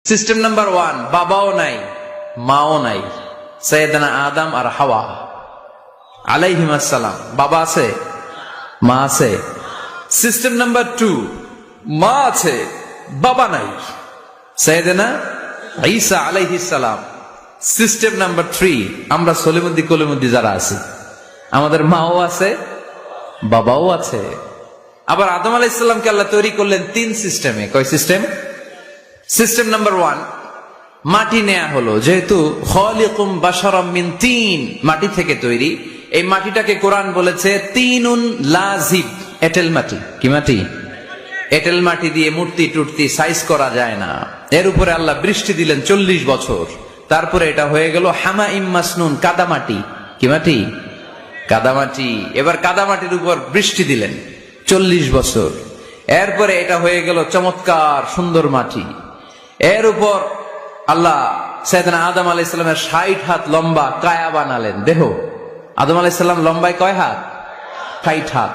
System number 1, বাবাও নাই মাও নাই, সাইয়েদনা আদম আর হাওয়া আলাইহিস সালাম। বাবা আছে, মা আছে। সিস্টেম নাম্বার 2, মা আছে বাবা নাই, সাইয়েদনা ঈসা আলাইহিস সালাম। সিস্টেম নাম্বার 3, আমরা সলিমুদ্দি কলিমুদ্দি যারা আছি, আমাদের মাও আছে বাবাও আছে। আবার আদম আলাইহিস সালামকে আল্লাহ তৈরি করলেন 3 সিস্টেমে। কয় সিস্টেম? সিস্টেম নাম্বার 1, মাটি নেয়া হলো, যেহেতু খালিকুম বাশারাম মিন তিন, মাটি থেকে তৈরি। এই মাটিটাকে কোরআন বলেছে তিনুন লাজিব, এঁটেল মাটি। কি মাটি? এঁটেল মাটি দিয়ে মূর্তি টুর্তি সাইজ করা যায় না। এর উপরে আল্লাহ বৃষ্টি দিলেন 40 বছর, তারপরে এটা হয়ে গেল হামাইম মাসনুন, কাদামাটি। কি মাটি? কাদামাটি। এবার কাদামাটির উপর বৃষ্টি দিলেন 40 বছর, এরপরে এটা হয়ে গেল চমৎকার সুন্দর মাটি। এর উপর আল্লাহ সাইয়েদনা আদম আলাইহিস সালামের 60 হাত লম্বা কায়া বানালেন, দেহ। আদম আলাইহিস সালাম লম্বায় কয় হাত? 60 হাত।